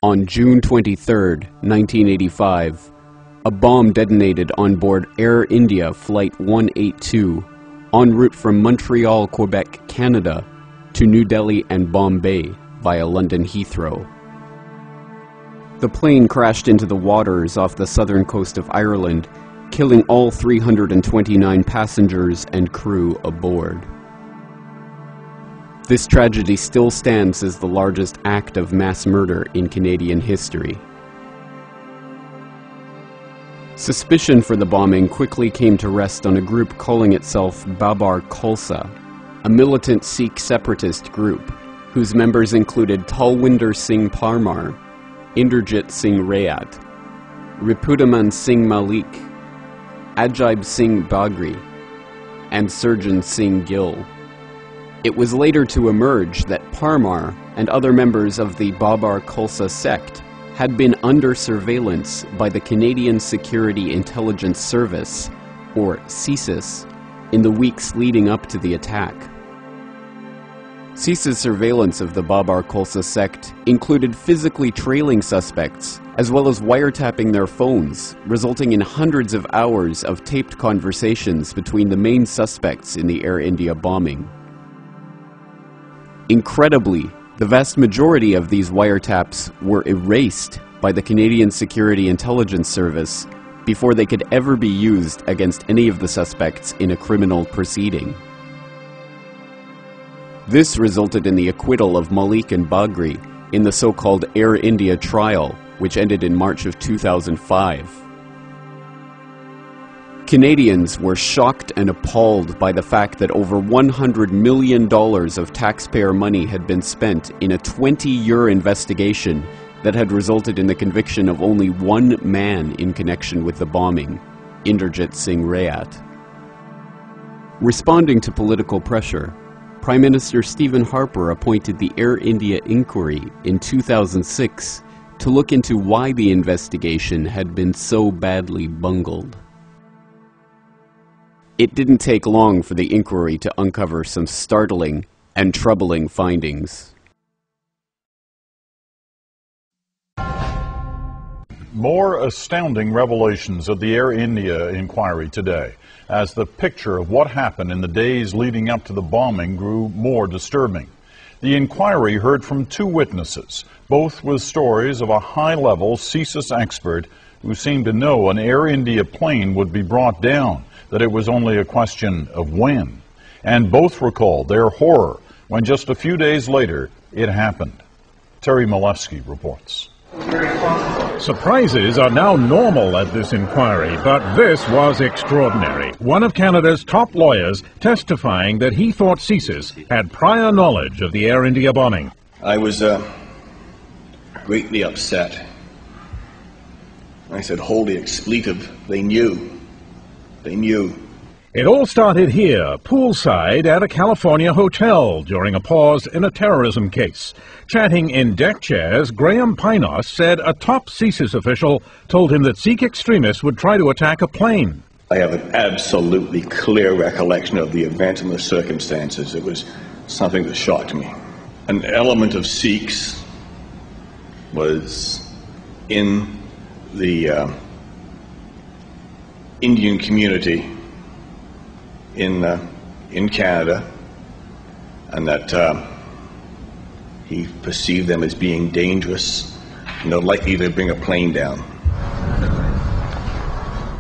On June 23, 1985, a bomb detonated on board Air India Flight 182 en route from Montreal, Quebec, Canada to New Delhi and Bombay via London Heathrow. The plane crashed into the waters off the southern coast of Ireland, killing all 329 passengers and crew aboard. This tragedy still stands as the largest act of mass murder in Canadian history. Suspicion for the bombing quickly came to rest on a group calling itself Babar Khalsa, a militant Sikh separatist group whose members included Talwinder Singh Parmar, Inderjit Singh Rayat, Ripudaman Singh Malik, Ajaib Singh Bagri, and Surjan Singh Gill. It was later to emerge that Parmar and other members of the Babar Khalsa sect had been under surveillance by the Canadian Security Intelligence Service, or CSIS, in the weeks leading up to the attack. CSIS surveillance of the Babar Khalsa sect included physically trailing suspects, as well as wiretapping their phones, resulting in hundreds of hours of taped conversations between the main suspects in the Air India bombing. Incredibly, the vast majority of these wiretaps were erased by the Canadian Security Intelligence Service before they could ever be used against any of the suspects in a criminal proceeding. This resulted in the acquittal of Malik and Bagri in the so-called Air India trial, which ended in March of 2005. Canadians were shocked and appalled by the fact that over $100 million of taxpayer money had been spent in a 20-year investigation that had resulted in the conviction of only one man in connection with the bombing, Inderjit Singh Rayat. Responding to political pressure, Prime Minister Stephen Harper appointed the Air India Inquiry in 2006 to look into why the investigation had been so badly bungled. It didn't take long for the inquiry to uncover some startling and troubling findings. More astounding revelations of the Air India inquiry today, as the picture of what happened in the days leading up to the bombing grew more disturbing. The inquiry heard from two witnesses, both with stories of a high-level CSIS expert who seemed to know an Air India plane would be brought down, that it was only a question of when. And both recalled their horror when just a few days later it happened. Terry Malewski reports. Surprises are now normal at this inquiry, but this was extraordinary. One of Canada's top lawyers testifying that he thought CSIS had prior knowledge of the Air India bombing. I was greatly upset. I said, holy expletive, they knew. They knew. It all started here, poolside at a California hotel during a pause in a terrorism case. Chatting in deck chairs, Graham Pinos said a top CSIS official told him that Sikh extremists would try to attack a plane. I have an absolutely clear recollection of the event and the circumstances. It was something that shocked me. An element of Sikhs was in the Indian community in Canada, and that he perceived them as being dangerous, likely to bring a plane down.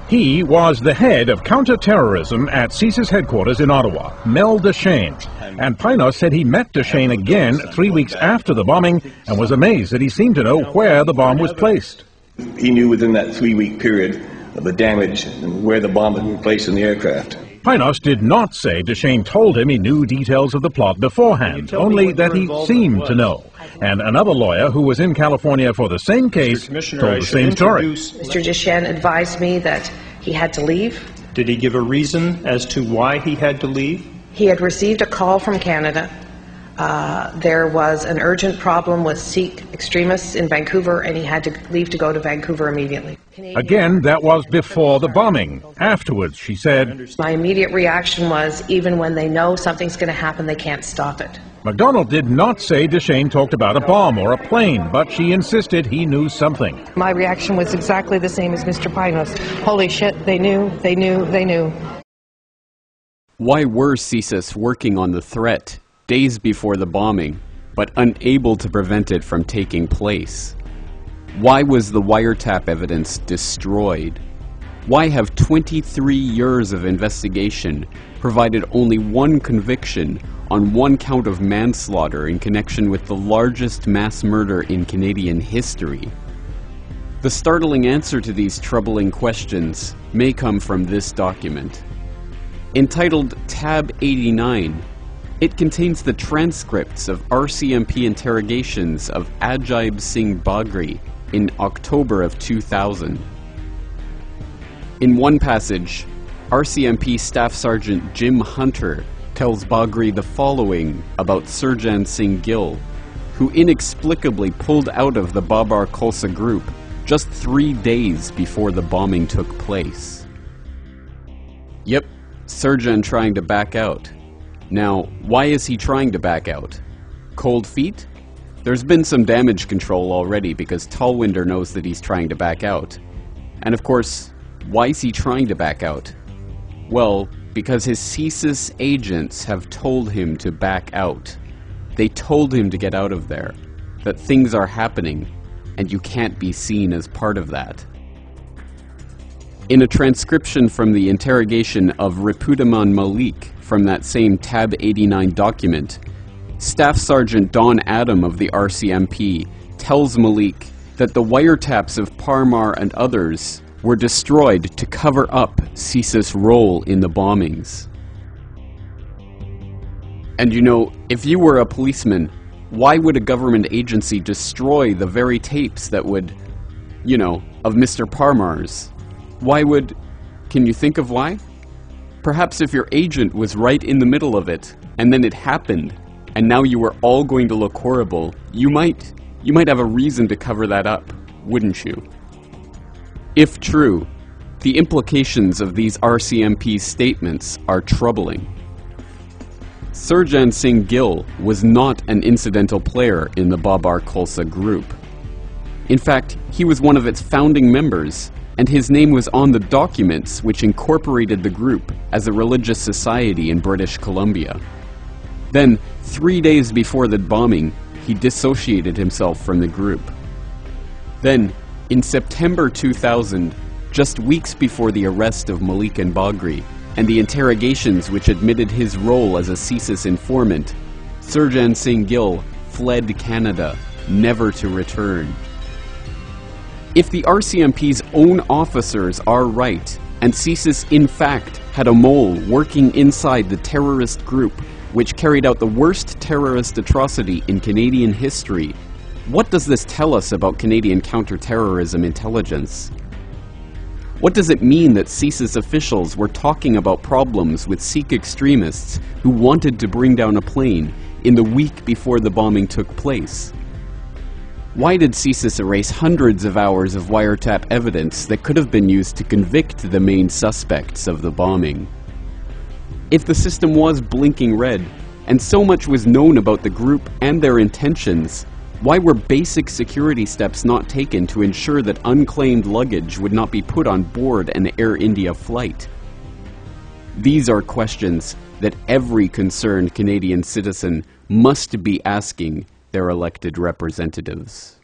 He was the head of counter-terrorism at CSIS headquarters in Ottawa, Mel Deschênes, and Pinos said he met Deschênes again 3 weeks after the bombing and was amazed that he seemed to know where the bomb was placed. He knew within that 3-week period of the damage and where the bomb had been placed in the aircraft. Pinos did not say Deschênes told him he knew details of the plot beforehand, only that he seemed to know. And another lawyer who was in California for the same case told the same story. Mr. Deschênes advised me that he had to leave. Did he give a reason as to why he had to leave? He had received a call from Canada. There was an urgent problem with Sikh extremists in Vancouver, and he had to leave to go to Vancouver immediately. Again, that was before the bombing. Afterwards, she said, my immediate reaction was, even when they know something's going to happen, they can't stop it. MacDonald did not say Duchesne talked about a bomb or a plane, but she insisted he knew something. My reaction was exactly the same as Mr. Pinos. Holy shit, they knew, they knew, they knew. Why were CSIS working on the threat days before the bombing, but unable to prevent it from taking place? Why was the wiretap evidence destroyed? Why have 23 years of investigation provided only one conviction on one count of manslaughter in connection with the largest mass murder in Canadian history? The startling answer to these troubling questions may come from this document. Entitled Tab 89, it contains the transcripts of RCMP interrogations of Ajaib Singh Bagri in October of 2000. In one passage, RCMP Staff Sergeant Jim Hunter tells Bagri the following about Surjan Singh Gill, who inexplicably pulled out of the Babar Khalsa group just 3 days before the bombing took place. Yep, Surjan trying to back out. Now, why is he trying to back out? Cold feet? There's been some damage control already because Talwinder knows that he's trying to back out. And of course, why is he trying to back out? Well, because his CSIS agents have told him to back out. They told him to get out of there, that things are happening, and you can't be seen as part of that. In a transcription from the interrogation of Ripudaman Malik from that same Tab 89 document, Staff Sergeant Don Adam of the RCMP tells Malik that the wiretaps of Parmar and others were destroyed to cover up CSIS' role in the bombings. And you know, if you were a policeman, why would a government agency destroy the very tapes that would, of Mr. Parmar's? Why would... Can you think of why? Perhaps if your agent was right in the middle of it, and then it happened, and now you were all going to look horrible, you might have a reason to cover that up, wouldn't you? If true, the implications of these RCMP statements are troubling. Surjan Singh Gill was not an incidental player in the Babar Khalsa group. In fact, he was one of its founding members, and his name was on the documents which incorporated the group as a religious society in British Columbia. Then, 3 days before the bombing, he dissociated himself from the group. Then, in September 2000, just weeks before the arrest of Malik and Bagri, and the interrogations which admitted his role as a CSIS informant, Surjan Singh Gill fled Canada, never to return. If the RCMP's own officers are right, and CSIS in fact had a mole working inside the terrorist group which carried out the worst terrorist atrocity in Canadian history, what does this tell us about Canadian counter-terrorism intelligence? What does it mean that CSIS officials were talking about problems with Sikh extremists who wanted to bring down a plane in the week before the bombing took place? Why did CSIS erase hundreds of hours of wiretap evidence that could have been used to convict the main suspects of the bombing? If the system was blinking red, and so much was known about the group and their intentions, why were basic security steps not taken to ensure that unclaimed luggage would not be put on board an Air India flight? These are questions that every concerned Canadian citizen must be asking their elected representatives.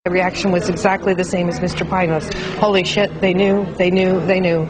My reaction was exactly the same as Mr. Pinos. Holy shit, they knew, they knew, they knew.